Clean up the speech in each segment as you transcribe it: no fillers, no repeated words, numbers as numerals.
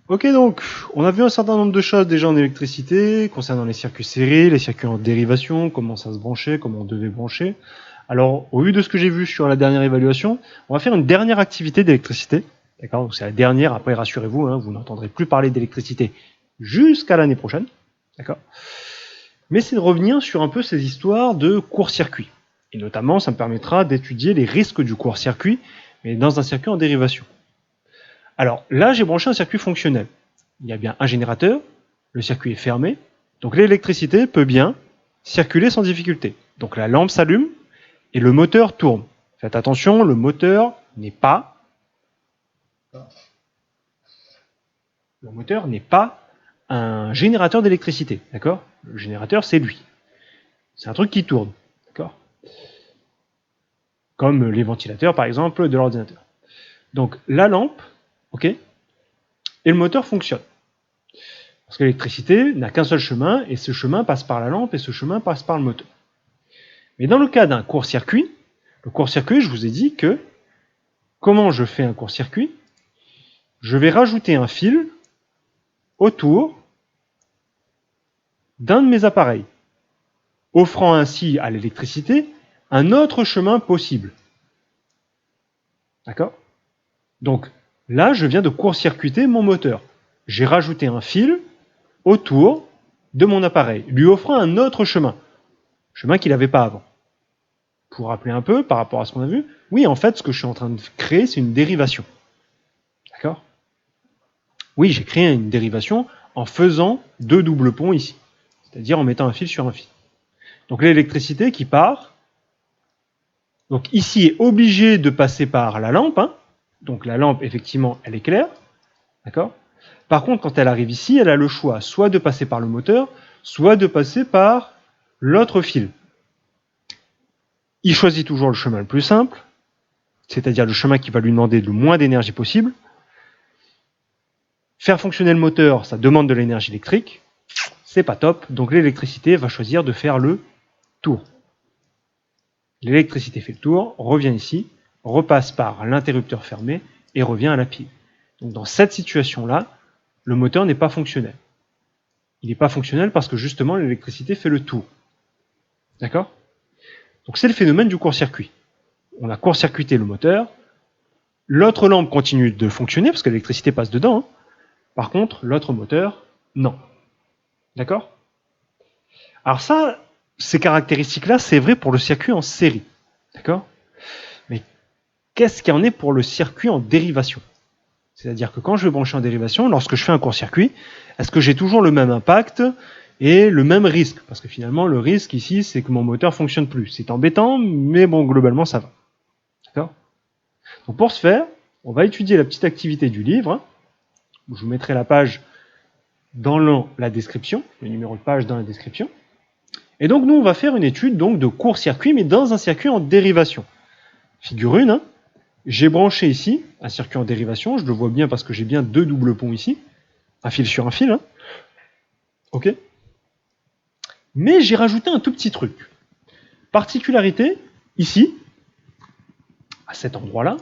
Ok, donc, on a vu un certain nombre de choses déjà en électricité, concernant les circuits serrés, les circuits en dérivation, comment ça se branchait, comment on devait brancher. Alors, au vu de ce que j'ai vu sur la dernière évaluation, on va faire une dernière activité d'électricité. D'accord. Donc c'est la dernière, après rassurez-vous, hein, vous n'entendrez plus parler d'électricité jusqu'à l'année prochaine. D'accord. Mais c'est de revenir sur un peu ces histoires de court-circuit. Et notamment, ça me permettra d'étudier les risques du court-circuit, mais dans un circuit en dérivation. Alors là, j'ai branché un circuit fonctionnel. Il y a bien un générateur, le circuit est fermé, donc l'électricité peut bien circuler sans difficulté. Donc la lampe s'allume et le moteur tourne. Faites attention, le moteur n'est pas un générateur d'électricité, d'accord? Le générateur, c'est lui. C'est un truc qui tourne, d'accord? Comme les ventilateurs, par exemple, de l'ordinateur. Donc la lampe, ok, et le moteur fonctionnent. Parce que l'électricité n'a qu'un seul chemin, et ce chemin passe par la lampe, et ce chemin passe par le moteur. Mais dans le cas d'un court-circuit, le court-circuit, je vous ai dit que, comment je fais un court-circuit? Je vais rajouter un fil autour d'un de mes appareils, offrant ainsi à l'électricité un autre chemin possible. D'accord? Donc là, je viens de court-circuiter mon moteur. J'ai rajouté un fil autour de mon appareil, lui offrant un autre chemin qu'il n'avait pas avant. Pour rappeler un peu par rapport à ce qu'on a vu, oui, en fait, ce que je suis en train de créer, c'est une dérivation. D'accord? Oui, j'ai créé une dérivation en faisant deux doubles ponts ici, c'est-à-dire en mettant un fil sur un fil. Donc l'électricité qui part, donc ici est obligée de passer par la lampe, hein. Donc la lampe, effectivement, elle éclaire, d'accord? Par contre, quand elle arrive ici, elle a le choix soit de passer par le moteur, soit de passer par l'autre fil. Il choisit toujours le chemin le plus simple, c'est-à-dire le chemin qui va lui demander le moins d'énergie possible. Faire fonctionner le moteur, ça demande de l'énergie électrique, c'est pas top, donc l'électricité va choisir de faire le tour. L'électricité fait le tour, revient ici, repasse par l'interrupteur fermé et revient à la pile. Donc dans cette situation-là, le moteur n'est pas fonctionnel. Il n'est pas fonctionnel parce que justement l'électricité fait le tour. D'accord? Donc c'est le phénomène du court-circuit. On a court-circuité le moteur, l'autre lampe continue de fonctionner parce que l'électricité passe dedans. Hein. Par contre, l'autre moteur, non. D'accord? Alors ça, ces caractéristiques-là, c'est vrai pour le circuit en série. D'accord? Mais qu'est-ce qu'il y en est pour le circuit en dérivation? C'est-à-dire que quand je vais brancher en dérivation, lorsque je fais un court-circuit, est-ce que j'ai toujours le même impact et le même risque? Parce que finalement, le risque ici, c'est que mon moteur ne fonctionne plus. C'est embêtant, mais bon, globalement, ça va. D'accord? Donc pour ce faire, on va étudier la petite activité du livre. Je vous mettrai la page dans la description, le numéro de page dans la description. Et donc nous, on va faire une étude donc, de court-circuit, mais dans un circuit en dérivation. Figure 1, hein, j'ai branché ici un circuit en dérivation, je le vois bien parce que j'ai bien deux doubles ponts ici, un fil sur un fil. Hein. Ok. Mais j'ai rajouté un tout petit truc. Particularité, ici, à cet endroit-là,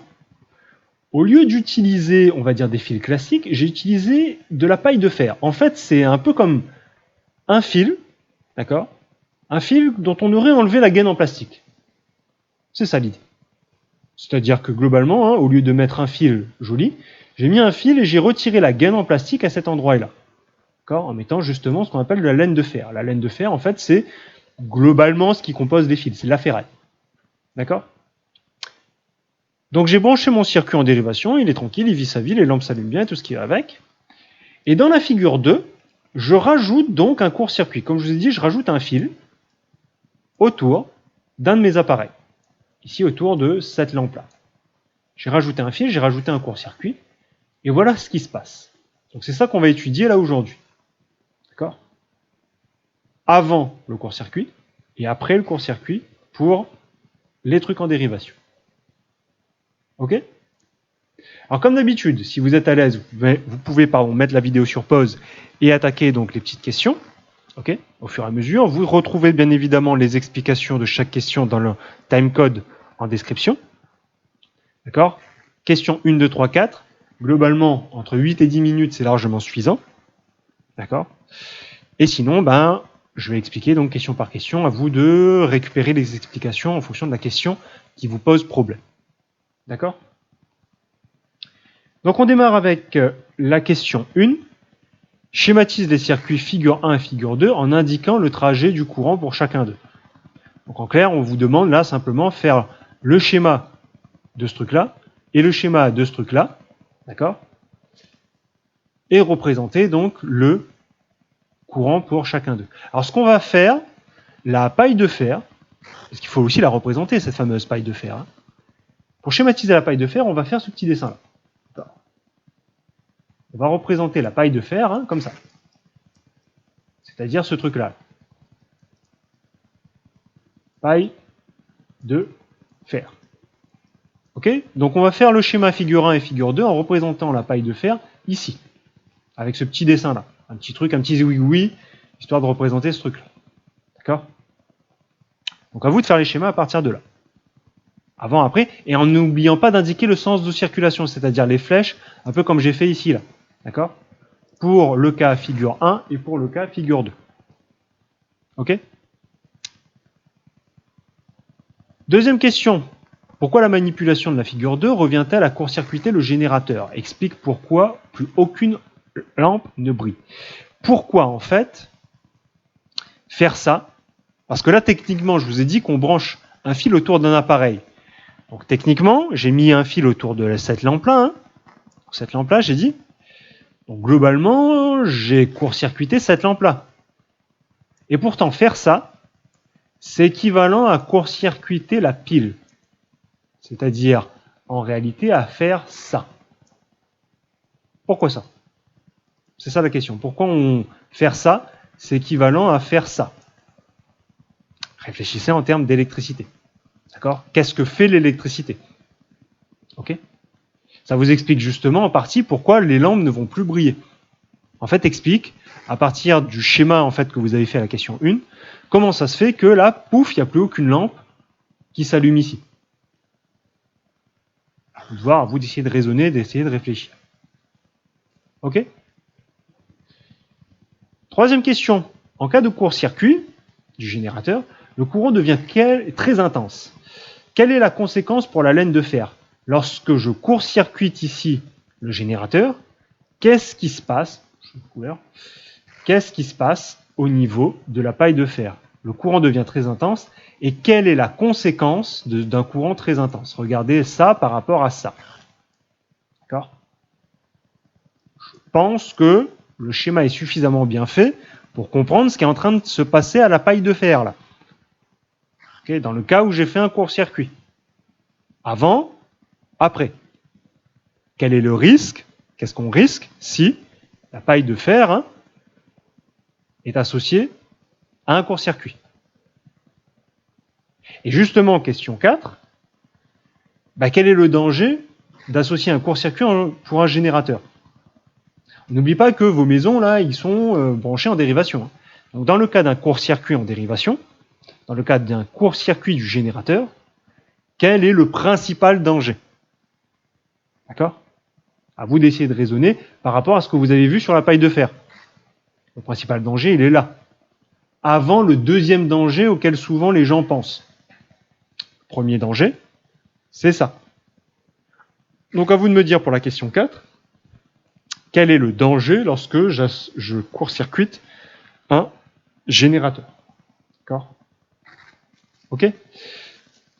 au lieu d'utiliser, on va dire, des fils classiques, j'ai utilisé de la paille de fer. En fait, c'est un peu comme un fil, d'accord? Un fil dont on aurait enlevé la gaine en plastique. C'est ça l'idée. C'est-à-dire que globalement, hein, au lieu de mettre un fil joli, j'ai mis un fil et j'ai retiré la gaine en plastique à cet endroit-là. En mettant justement ce qu'on appelle de la laine de fer. La laine de fer, en fait, c'est globalement ce qui compose les fils, c'est de la ferraille. D'accord? Donc j'ai branché mon circuit en dérivation, il est tranquille, il vit sa vie, les lampes s'allument bien, tout ce qui va avec. Et dans la figure 2, je rajoute donc un court-circuit. Comme je vous ai dit, je rajoute un fil autour d'un de mes appareils. Ici, autour de cette lampe-là. J'ai rajouté un fil, j'ai rajouté un court-circuit, et voilà ce qui se passe. Donc c'est ça qu'on va étudier là aujourd'hui. D'accord? Avant le court-circuit et après le court-circuit pour les trucs en dérivation. Ok? Alors comme d'habitude, si vous êtes à l'aise, vous pouvez mettre la vidéo sur pause et attaquer donc les petites questions. Ok? Au fur et à mesure, vous retrouvez bien évidemment les explications de chaque question dans le timecode en description. D'accord? Question 1, 2, 3, 4. globalement, entre 8 et 10 minutes, c'est largement suffisant. D'accord? Et sinon, je vais expliquer donc question par question, à vous de récupérer les explications en fonction de la question qui vous pose problème. D'accord? Donc on démarre avec la question 1. Schématise les circuits figure 1 et figure 2 en indiquant le trajet du courant pour chacun d'eux. Donc en clair, on vous demande là simplement faire le schéma de ce truc-là et le schéma de ce truc-là, d'accord? Et représenter donc le courant pour chacun d'eux. Alors ce qu'on va faire, la paille de fer, parce qu'il faut aussi la représenter, cette fameuse paille de fer. Pour schématiser la paille de fer, on va faire ce petit dessin-là. On va représenter la paille de fer comme ça. C'est-à-dire ce truc-là. Paille de fer. Ok? Donc on va faire le schéma figure 1 et figure 2 en représentant la paille de fer ici. Avec ce petit dessin-là. Un petit truc, un petit zouigoui, histoire de représenter ce truc-là. D'accord? Donc à vous de faire les schémas à partir de là. Avant, après, et en n'oubliant pas d'indiquer le sens de circulation, c'est-à-dire les flèches, un peu comme j'ai fait ici, là. D'accord? Pour le cas figure 1 et pour le cas figure 2. Ok? Deuxième question. Pourquoi la manipulation de la figure 2 revient-elle à court-circuiter le générateur? Explique pourquoi plus aucune lampe ne brille. Pourquoi, en fait, faire ça? Parce que là, techniquement, je vous ai dit qu'on branche un fil autour d'un appareil. Donc, techniquement, j'ai mis un fil autour de cette lampe-là. Cette lampe-là, j'ai dit. Donc globalement, j'ai court-circuité cette lampe-là. Et pourtant, faire ça, c'est équivalent à court-circuiter la pile. C'est-à-dire, en réalité, à faire ça. Pourquoi ça? C'est ça la question. Pourquoi faire ça, c'est équivalent à faire ça? Réfléchissez en termes d'électricité. D'accord? Qu'est-ce que fait l'électricité? Ok? Ça vous explique justement en partie pourquoi les lampes ne vont plus briller. En fait, explique, à partir du schéma en fait, que vous avez fait à la question 1, comment ça se fait que là, pouf, il n'y a plus aucune lampe qui s'allume ici. À vous de voir, à vous d'essayer de raisonner, d'essayer de réfléchir. Ok? Troisième question. En cas de court-circuit du générateur, le courant devient très intense. Quelle est la conséquence pour la laine de fer? Lorsque je court-circuite ici le générateur, qu'est-ce qui se passe? Qu'est-ce qui se passe au niveau de la paille de fer? Le courant devient très intense. Et quelle est la conséquence d'un courant très intense? Regardez ça par rapport à ça. D'accord? Je pense que le schéma est suffisamment bien fait pour comprendre ce qui est en train de se passer à la paille de fer, là. Okay, dans le cas où j'ai fait un court-circuit. Avant, après. Quel est le risque? Qu'est-ce qu'on risque si la paille de fer est associée à un court-circuit? Et justement, question 4, quel est le danger d'associer un court-circuit pour un générateur? N'oubliez pas que vos maisons, là, ils sont branchées en dérivation. Donc, dans le cas d'un court-circuit en dérivation, dans le cas d'un court-circuit du générateur, quel est le principal danger? D'accord? À vous d'essayer de raisonner par rapport à ce que vous avez vu sur la paille de fer. Le principal danger, il est là. Avant le deuxième danger auquel souvent les gens pensent. Premier danger, c'est ça. Donc à vous de me dire pour la question 4, quel est le danger lorsque je court-circuite un générateur? D'accord? Ok?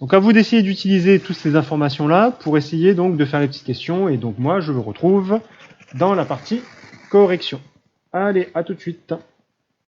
Donc à vous d'essayer d'utiliser toutes ces informations-là pour essayer donc de faire les petites questions. Et donc moi, je vous retrouve dans la partie correction. Allez, à tout de suite.